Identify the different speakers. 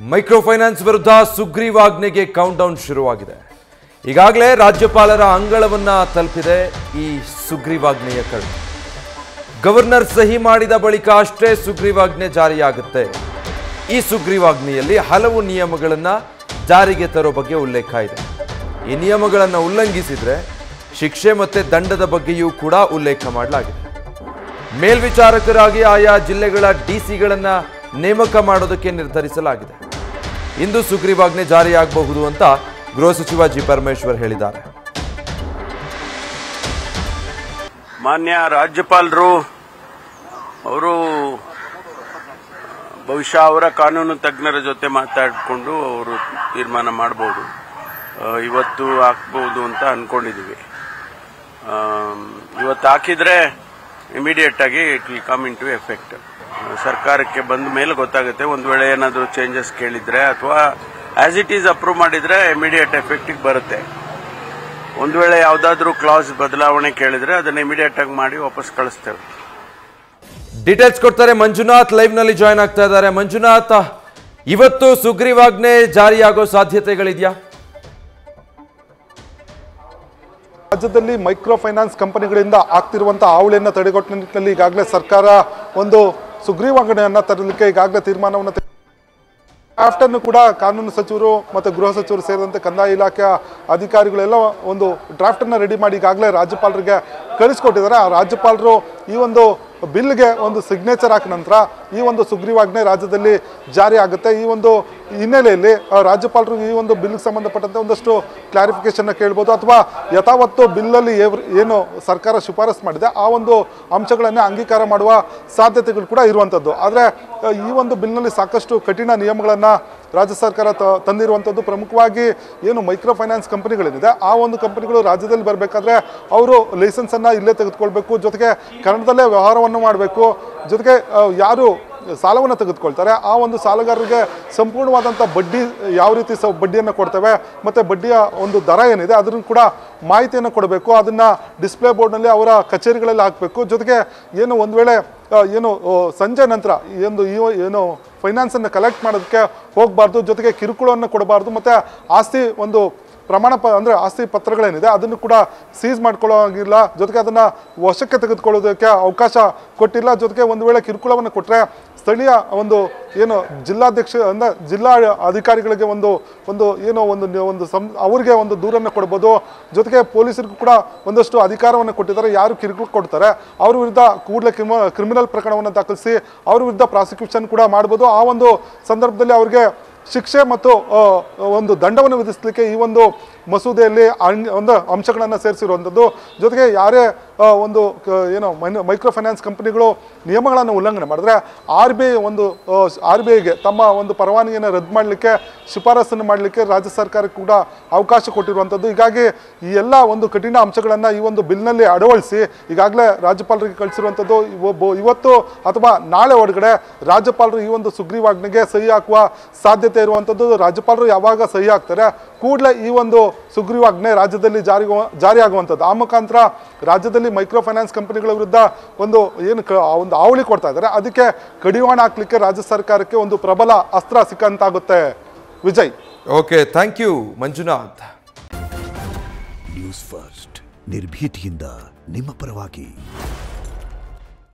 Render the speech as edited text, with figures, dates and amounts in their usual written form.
Speaker 1: Micro finance ವಿರುದ್ಧ ಸುಗ್ರೀವಾಜ್ಞೆಗೆ countdown ಶುರುವಾಗಿದೆ. ಈಗಾಗಲೇ ರಾಜ್ಯಪಾಲರ ಅಂಗಳವನ್ನ ತಲುಪಿದೆ ಈ ಸುಗ್ರೀವಾಜ್ಞೆಯ ಕಡೆ. ಗವರ್ನರ್ ಸಹಿ ಮಾಡಿದ ಬಳಿಕ ಅಷ್ಟೇ ಸುಗ್ರೀವಾಜ್ಞೆ ಜಾರಿಯಾಗುತ್ತೆ. ಈ ಸುಗ್ರೀವಾಜ್ಞೆಯಲ್ಲಿ ಹಲವು ನಿಯಮಗಳನ್ನು ಜಾರಿಗೆ ತರೋ ಬಗ್ಗೆ ಉಲ್ಲೇಖ ಇದೆ. ಈ ನಿಯಮಗಳನ್ನು ಉಲ್ಲಂಘಿಸಿದ್ರೆ ಶಿಕ್ಷೆ ಮತ್ತೆ ದಂಡದ ಬಗ್ಗೆಯೂ ಕೂಡ ಉಲ್ಲೇಖ ಮಾಡಲಾಗಿದೆ. ಮೇಲ್ವಿಚಾರಕರಾಗಿ ಆಯಾ ಜಿಲ್ಲೆಗಳ ಡಿಸಿಗಳನ್ನು ನೇಮಕ ಮಾಡೋದಕ್ಕೆ ನಿರ್ಧರಿಸಲಾಗಿದೆ. ಇಂದು ಸುಗ್ರೀವಾಜ್ಞೆ ಜಾರಿಯಾಗಬಹುದು ಅಂತ ಗೃಹ ಸಚಿವ ಜಿ ಪರಮೇಶ್ವರ್ ಹೇಳಿದ್ದಾರೆ.
Speaker 2: ಮಾನ್ಯ ರಾಜ್ಯಪಾಲರು ಅವರು ಬಹುಶಃ ಅವರ ಕಾನೂನು ತಜ್ಞರ ಜೊತೆ ಮಾತಾಡಿಕೊಂಡು ಅವರು ತೀರ್ಮಾನ ಮಾಡಬಹುದು. ಇವತ್ತು ಹಾಕಬಹುದು ಅಂತ ಅನ್ಕೊಂಡಿದ್ದೀವಿ. ಇವತ್ತು ಹಾಕಿದ್ರೆ ಇಮಿಡಿಯೇಟ್ ಆಗಿ it will come into effect. ಸರ್ಕಾರಕ್ಕೆ ಬಂದ ಮೇಲೆ ಗೊತ್ತಾಗುತ್ತೆ. ಒಂದು ವೇಳೆ ಏನಾದರೂ ಚೇಂಜಸ್ ಕೇಳಿದ್ರೆ ಅಥವಾ ಆಸ್ ಇಟ್ ಈಸ್ ಅಪ್ರೂವ್ ಮಾಡಿದ್ರೆ ಇಮಿಡಿಯೇಟ್ ಎಫೆಕ್ಟಿಗೆ ಬರುತ್ತೆ. ಒಂದು ವೇಳೆ ಯಾವುದಾದ್ರೂ ಕ್ಲಾಸ್ ಬದಲಾವಣೆ ಕೇಳಿದ್ರೆ ಅದನ್ನ ಇಮಿಡಿಯೇಟ್ ಆಗಿ ಮಾಡಿ ವಾಪಸ್ ಕಳಿಸ್ತೇವೆ.
Speaker 1: ಡೀಟೇಲ್ಸ್ ಕೊಡ್ತಾರೆ ಮಂಜುನಾಥ್, ಲೈವ್ ನಲ್ಲಿ ಜಾಯ್ನ್ ಆಗ್ತಾ ಇದ್ದಾರೆ. ಮಂಜುನಾಥ್, ಇವತ್ತು ಸುಗ್ರೀವಾಜ್ಞೆ ಜಾರಿಯಾಗೋ ಸಾಧ್ಯತೆಗಳಿದೆಯಾ?
Speaker 3: ರಾಜ್ಯದಲ್ಲಿ ಮೈಕ್ರೋ ಫೈನಾನ್ಸ್ ಕಂಪನಿಗಳಿಂದ ಆಗ್ತಿರುವಂತಹ ಹಾವಳಿಯನ್ನು ತಡೆಗಟ್ಟುವ ನಿಟ್ಟಿನಲ್ಲಿ ಈಗಾಗಲೇ ಸರ್ಕಾರ ಒಂದು ಸುಗ್ರೀವಾಜ್ಞೆಯನ್ನು ತರಲಿಕ್ಕೆ ಈಗಾಗಲೇ ತೀರ್ಮಾನವನ್ನು ಡ್ರಾಫ್ಟನ್ನು ಕೂಡ ಕಾನೂನು ಸಚಿವರು ಮತ್ತು ಗೃಹ ಸಚಿವರು ಸೇರಿದಂತೆ ಕಂದಾಯ ಇಲಾಖೆಯ ಅಧಿಕಾರಿಗಳೆಲ್ಲ ಒಂದು ಡ್ರಾಫ್ಟನ್ನು ರೆಡಿ ಮಾಡಿ ಈಗಾಗಲೇ ರಾಜ್ಯಪಾಲರಿಗೆ ಕಳಿಸ್ಕೊಟ್ಟಿದ್ದಾರೆ. ಆ ರಾಜ್ಯಪಾಲರು ಈ ಒಂದು ಬಿಲ್ಗೆ ಒಂದು ಸಿಗ್ನೇಚರ್ ಹಾಕಿದ ನಂತರ ಈ ಒಂದು ಸುಗ್ರೀವಾಜ್ಞೆ ರಾಜ್ಯದಲ್ಲಿ ಜಾರಿ ಆಗುತ್ತೆ. ಈ ಒಂದು ಹಿನ್ನೆಲೆಯಲ್ಲಿ ರಾಜ್ಯಪಾಲರು ಈ ಒಂದು ಬಿಲ್ಗೆ ಸಂಬಂಧಪಟ್ಟಂತೆ ಒಂದಷ್ಟು ಕ್ಲಾರಿಫಿಕೇಶನ್ ಕೇಳ್ಬೋದು ಅಥವಾ ಯಥಾವತ್ತು ಬಿಲ್ಲಲ್ಲಿ ಏನು ಸರ್ಕಾರ ಶಿಫಾರಸು ಮಾಡಿದೆ ಆ ಒಂದು ಅಂಶಗಳನ್ನೇ ಅಂಗೀಕಾರ ಮಾಡುವ ಸಾಧ್ಯತೆಗಳು ಕೂಡ ಇರುವಂಥದ್ದು. ಆದರೆ ಈ ಒಂದು ಬಿಲ್ನಲ್ಲಿ ಸಾಕಷ್ಟು ಕಠಿಣ ನಿಯಮಗಳನ್ನು ರಾಜ್ಯ ಸರ್ಕಾರ ತಂದಿರುವಂಥದ್ದು. ಪ್ರಮುಖವಾಗಿ ಏನು ಮೈಕ್ರೋ ಫೈನಾನ್ಸ್ ಕಂಪನಿಗಳೇನಿದೆ ಆ ಒಂದು ಕಂಪನಿಗಳು ರಾಜ್ಯದಲ್ಲಿ ಬರಬೇಕಾದ್ರೆ ಅವರು ಲೈಸೆನ್ಸನ್ನು ಇಲ್ಲೇ ತೆಗೆದುಕೊಳ್ಬೇಕು, ಜೊತೆಗೆ ಕನ್ನಡದಲ್ಲೇ ವ್ಯವಹಾರವನ್ನು ಮಾಡಬೇಕು, ಜೊತೆಗೆ ಯಾರು ಸಾಲವನ್ನು ತೆಗೆದುಕೊಳ್ತಾರೆ ಆ ಒಂದು ಸಾಲಗಾರರಿಗೆ ಸಂಪೂರ್ಣವಾದಂಥ ಬಡ್ಡಿ ಯಾವ ರೀತಿ ಬಡ್ಡಿಯನ್ನು ಕೊಡ್ತೇವೆ ಮತ್ತು ಬಡ್ಡಿಯ ಒಂದು ದರ ಏನಿದೆ ಅದನ್ನು ಕೂಡ ಮಾಹಿತಿಯನ್ನು ಕೊಡಬೇಕು. ಅದನ್ನು ಡಿಸ್ಪ್ಲೇ ಬೋರ್ಡ್ನಲ್ಲಿ ಅವರ ಕಚೇರಿಗಳಲ್ಲಿ ಹಾಕಬೇಕು. ಜೊತೆಗೆ ಏನು ಒಂದು ವೇಳೆ ಏನು ಸಂಜೆ ನಂತರ ಏನು ಫೈನಾನ್ಸನ್ನು ಕಲೆಕ್ಟ್ ಮಾಡೋದಕ್ಕೆ ಹೋಗಬಾರ್ದು, ಜೊತೆಗೆ ಕಿರುಕುಳವನ್ನು ಕೊಡಬಾರ್ದು ಮತ್ತು ಆಸ್ತಿ ಒಂದು ಅಂದರೆ ಆಸ್ತಿ ಪತ್ರಗಳೇನಿದೆ ಅದನ್ನು ಕೂಡ ಸೀಸ್ ಮಾಡ್ಕೊಳ್ಳೋಂಗಿಲ್ಲ, ಜೊತೆಗೆ ಅದನ್ನು ವಶಕ್ಕೆ ತೆಗೆದುಕೊಳ್ಳೋದಕ್ಕೆ ಅವಕಾಶ ಕೊಟ್ಟಿಲ್ಲ. ಜೊತೆಗೆ ಒಂದು ವೇಳೆ ಕಿರುಕುಳವನ್ನು ಕೊಟ್ಟರೆ ಸ್ಥಳೀಯ ಒಂದು ಏನು ಜಿಲ್ಲಾಧ್ಯಕ್ಷ ಅಂದರೆ ಜಿಲ್ಲಾ ಅಧಿಕಾರಿಗಳಿಗೆ ಅವರಿಗೆ ಒಂದು ದೂರನ್ನು ಕೊಡ್ಬೋದು. ಜೊತೆಗೆ ಪೊಲೀಸರಿಗೂ ಕೂಡ ಒಂದಷ್ಟು ಅಧಿಕಾರವನ್ನು ಕೊಟ್ಟಿದ್ದಾರೆ. ಯಾರು ಕಿರುಕುಳ ಕೊಡ್ತಾರೆ ಅವ್ರ ವಿರುದ್ಧ ಕೂಡಲೇ ಕ್ರಿಮಿನಲ್ ಪ್ರಕರಣವನ್ನು ದಾಖಲಿಸಿ ಅವ್ರ ವಿರುದ್ಧ ಪ್ರಾಸಿಕ್ಯೂಷನ್ ಕೂಡ ಮಾಡ್ಬೋದು. ಆ ಒಂದು ಸಂದರ್ಭದಲ್ಲಿ ಅವ್ರಿಗೆ ಶಿಕ್ಷೆ ಮತ್ತು ಒಂದು ದಂಡವನ್ನು ವಿಧಿಸಲಿಕ್ಕೆ ಈ ಒಂದು ಮಸೂದೆಯಲ್ಲಿ ಒಂದು ಅಂಶಗಳನ್ನು ಸೇರಿಸಿರುವಂಥದ್ದು. ಜೊತೆಗೆ ಯಾರೇ ಒಂದು ಮೈಕ್ರೋ ಫೈನಾನ್ಸ್ ಕಂಪನಿಗಳು ನಿಯಮಗಳನ್ನು ಉಲ್ಲಂಘನೆ ಮಾಡಿದ್ರೆ ಆರ್ ಬಿ ಐಗೆ ತಮ್ಮ ಒಂದು ಪರವಾನಗಿಯನ್ನು ರದ್ದು ಮಾಡಲಿಕ್ಕೆ ಶಿಫಾರಸನ್ನು ಮಾಡಲಿಕ್ಕೆ ರಾಜ್ಯ ಸರ್ಕಾರಕ್ಕೆ ಕೂಡ ಅವಕಾಶ ಕೊಟ್ಟಿರುವಂಥದ್ದು. ಹೀಗಾಗಿ ಈ ಎಲ್ಲ ಒಂದು ಕಠಿಣ ಅಂಶಗಳನ್ನು ಈ ಒಂದು ಬಿಲ್ನಲ್ಲಿ ಅಳವಡಿಸಿ ಈಗಾಗಲೇ ರಾಜ್ಯಪಾಲರಿಗೆ ಕಳಿಸಿರುವಂಥದ್ದು. ಇವತ್ತು ಅಥವಾ ನಾಳೆ ಒಳಗಡೆ ರಾಜ್ಯಪಾಲರು ಈ ಒಂದು ಸುಗ್ರೀವಾಜ್ಞೆಗೆ ಸಹಿ ಹಾಕುವ ಸಾಧ್ಯತೆ ಇರುವಂಥದ್ದು. ರಾಜ್ಯಪಾಲರು ಯಾವಾಗ ಸಹಿ ಹಾಕ್ತಾರೆ ಕೂಡಲೇ ಈ ಒಂದು ಸುಗ್ರೀವಾಜ್ಞೆ ರಾಜ್ಯದಲ್ಲಿ ಜಾರಿಯಾಗುವಂಥದ್ದು. ಆ ಮುಖಾಂತರ ರಾಜ್ಯದಲ್ಲಿ ಮೈಕ್ರೋ ಫೈನಾನ್ಸ್ ಕಂಪನಿಗಳ ವಿರುದ್ಧ ಒಂದು ಹಾವಳಿ ಕೊಡ್ತಾ ಇದ್ದಾರೆ. ಅದಕ್ಕೆ ಕಡಿವಾಣ ಹಾಕ್ಲಿಕ್ಕೆ ರಾಜ್ಯ ಸರ್ಕಾರಕ್ಕೆ ಒಂದು ಪ್ರಬಲ ಅಸ್ತ್ರ ಸಿಕ್ಕಂತಾಗುತ್ತೆ. Vijay.
Speaker 1: Okay, thank you Manjunath.
Speaker 4: News first ನಿರ್ಭೀತಿಯಿಂದ ನಿಮ್ಮ ಪರವಾಗಿ.